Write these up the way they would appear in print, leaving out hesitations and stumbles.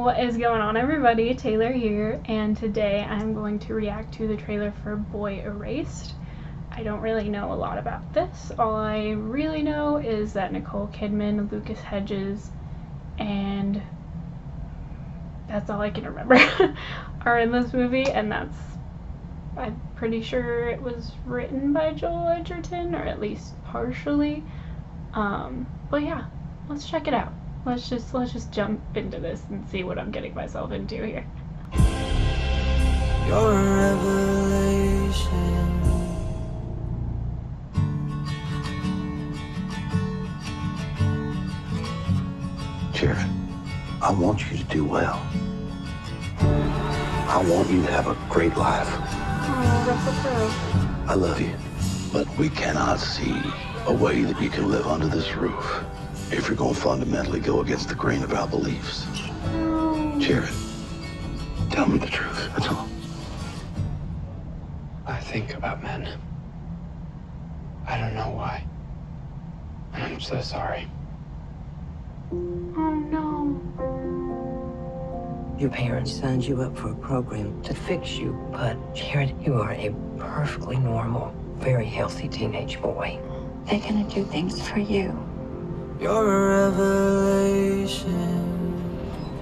What is going on, everybody? Taylor here, and today I'm going to react to the trailer for Boy Erased. I don't really know a lot about this. All I really know is that Nicole Kidman, Lucas Hedges, and that's all I can remember are in this movie, and I'm pretty sure it was written by Joel Edgerton, or at least partially. But yeah, let's check it out. Let's just jump into this and see what I'm getting myself into here. You're a revelation. Jared, I want you to do well. I want you to have a great life. Oh, Russell Crowe. I love you, but we cannot see a way that you can live under this roof if you're going to fundamentally go against the grain of our beliefs. Jared, tell me the truth, that's all. I think about men. I don't know why. I'm so sorry. Oh no. Your parents signed you up for a program to fix you, but Jared, you are a perfectly normal, very healthy teenage boy. They're gonna do things for you. You're a revelation.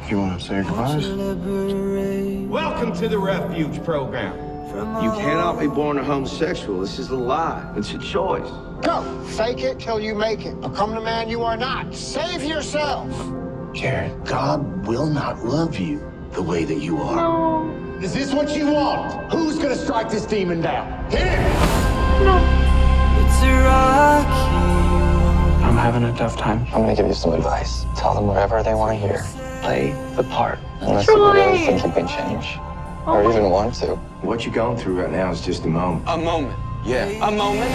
You want to say your goodbyes? Welcome to the refuge program. You cannot be born a homosexual. This is a lie. It's a choice. Go. Fake it till you make it. Become the man you are not. Save yourself. Jared, God will not love you the way that you are. No. Is this what you want? Who's gonna strike this demon down? Him! No. It's a rocky I'm having a tough time. I'm gonna give you some advice. Tell them whatever they want to hear. Play the part. Unless Troy! you really think you can change. Oh or my- even want to. What you're going through right now is just a moment. A moment. Yeah. A moment.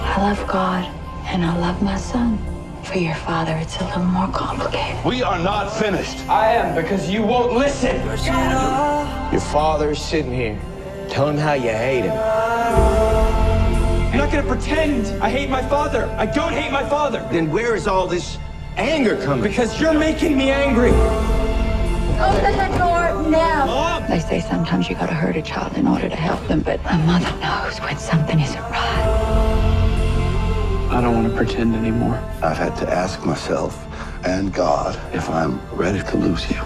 I love God, and I love my son. For your father, it's a little more complicated. We are not finished. I am, because you won't listen. Your father's sitting here. Tell him how you hate him. I'm not gonna pretend I hate my father. I don't hate my father. Then where is all this anger coming? Because you're making me angry. Open the door now. Mom! They say sometimes you gotta hurt a child in order to help them, but a mother knows when something isn't right. I don't want to pretend anymore. I've had to ask myself and God if I'm ready to lose you.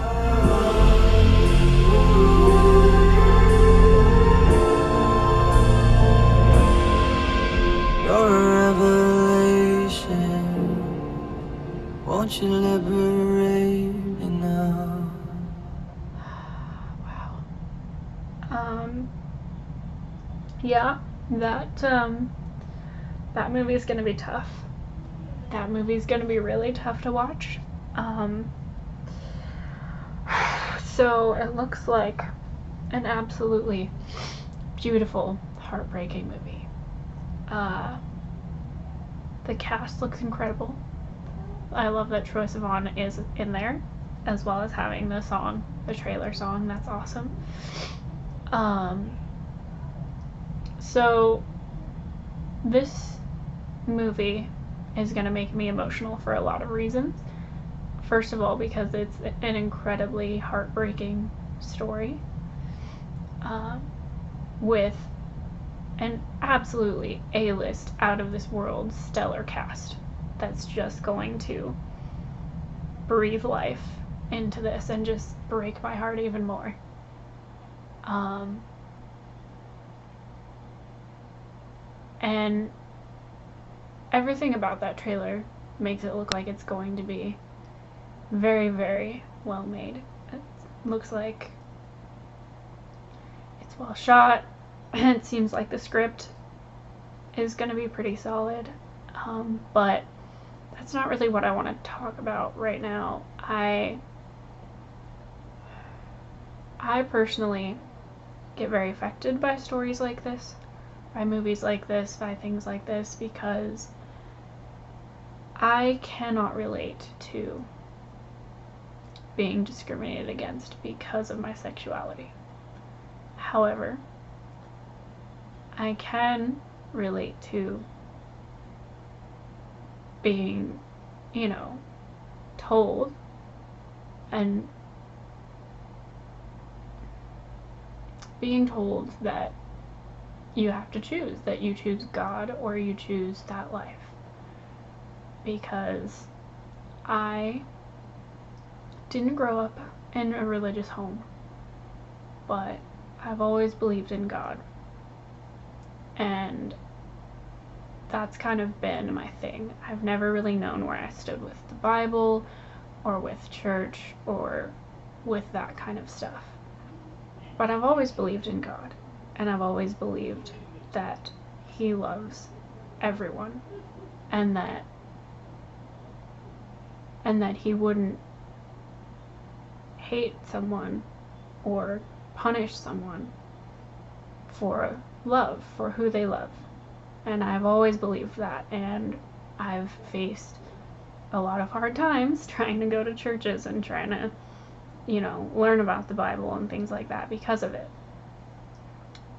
You're a revelation. Won't you liberate me now? Yeah, that movie is gonna be tough. That movie is gonna be really tough to watch. So it looks like an absolutely beautiful, heartbreaking movie. The cast looks incredible. I love that Troye Sivan is in there, as well as having the song, the trailer song. That's awesome. So this movie is going to make me emotional for a lot of reasons. First of all, because it's an incredibly heartbreaking story with an absolutely A-list, out of this world, stellar cast that's just going to breathe life into this and just break my heart even more. And everything about that trailer makes it look like it's going to be very, very well made. It looks like it's well shot. It seems like the script is going to be pretty solid. But that's not really what I want to talk about right now. I personally get very affected by stories like this, by movies like this, by things like this, because I cannot relate to being discriminated against because of my sexuality. However, I can relate to being, told and being told that you have to choose, that you choose God or you choose that life. Because I didn't grow up in a religious home, but I've always believed in God. And that's kind of been my thing. I've never really known where I stood with the Bible or with church or with that kind of stuff. But I've always believed in God, and I've always believed that He loves everyone, and that He wouldn't hate someone or punish someone for love, for who they love. And I've always believed that, and I've faced a lot of hard times trying to go to churches and trying to, learn about the Bible and things like that because of it.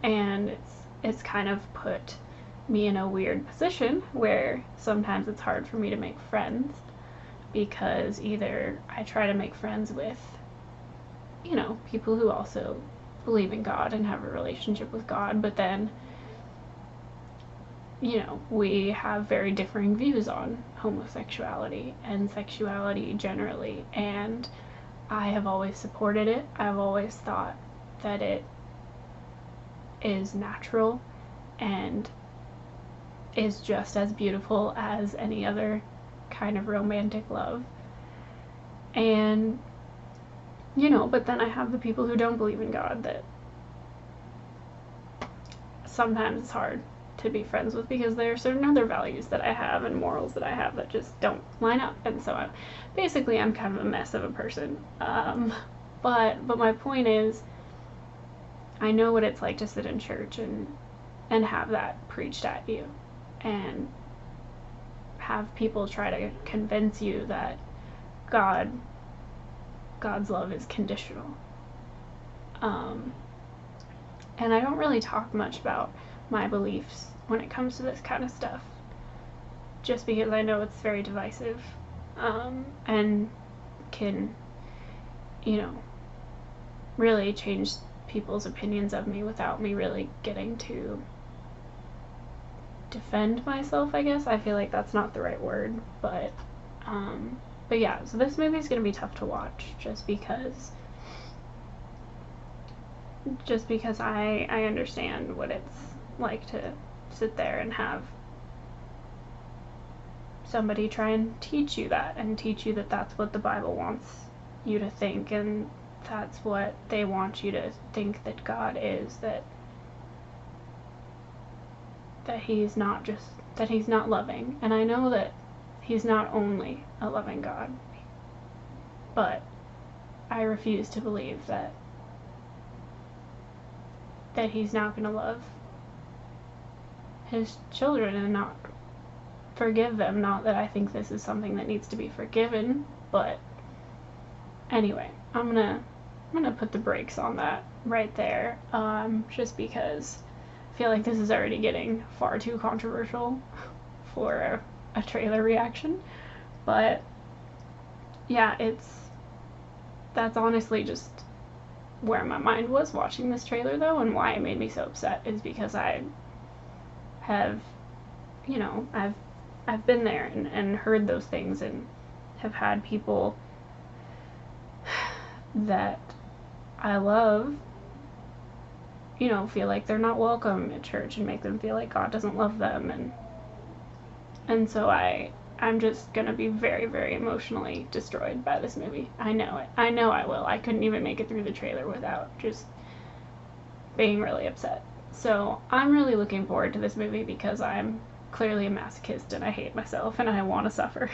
And it's kind of put me in a weird position where sometimes it's hard for me to make friends, because either I try to make friends with, people who also believe in God and have a relationship with God, but then, we have very differing views on homosexuality and sexuality generally, and I have always supported it. I've always thought that it is natural and is just as beautiful as any other kind of romantic love. And, but then I have the people who don't believe in God that sometimes it's hard to be friends with, because there are certain other values that I have and morals that I have that just don't line up. And so I'm kind of a mess of a person. But my point is, I know what it's like to sit in church and have that preached at you, and have people try to convince you that God's love is conditional. And I don't really talk much about my beliefs when it comes to this kind of stuff, just because I know it's very divisive, and can, really change people's opinions of me without me really getting to defend myself, I guess. I feel like that's not the right word, but yeah, so this movie is going to be tough to watch, just because I understand what it's like to sit there and have somebody try and teach you that, and teach you that that's what the Bible wants you to think, and that's what they want you to think that God is, that He's not loving. And I know that He's not only a loving God, but I refuse to believe that He's not going to love His children and not forgive them. Not that I think this is something that needs to be forgiven, but anyway, I'm gonna put the brakes on that right there, just because I feel like this is already getting far too controversial for a trailer reaction. But yeah, that's honestly just where my mind was watching this trailer, though, and why it made me so upset is because I have, I've been there and heard those things, and have had people that I love, feel like they're not welcome at church, and make them feel like God doesn't love them, and so I'm just gonna be very, very emotionally destroyed by this movie. I know it. I know I will. I couldn't even make it through the trailer without just being really upset. So I'm really looking forward to this movie, because I'm clearly a masochist and I hate myself and I want to suffer.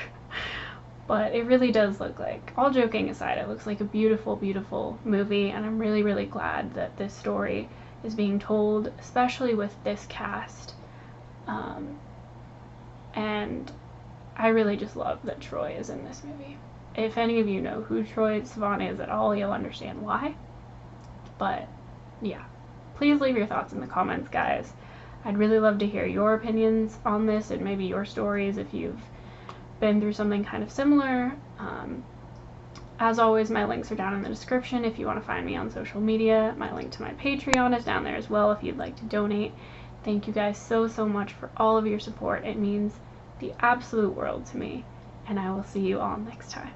But it really does look like, all joking aside, it looks like a beautiful, beautiful movie, and I'm really, really glad that this story is being told, especially with this cast. And I really just love that Troy is in this movie. If any of you know who Troy Sivan is at all, you'll understand why. But yeah, please leave your thoughts in the comments, guys. I'd really love to hear your opinions on this, and maybe your stories if you've been through something kind of similar. As always, my links are down in the description if you want to find me on social media. My link to my Patreon is down there as well if you'd like to donate. Thank you guys so much for all of your support. It means the absolute world to me, and I will see you all next time.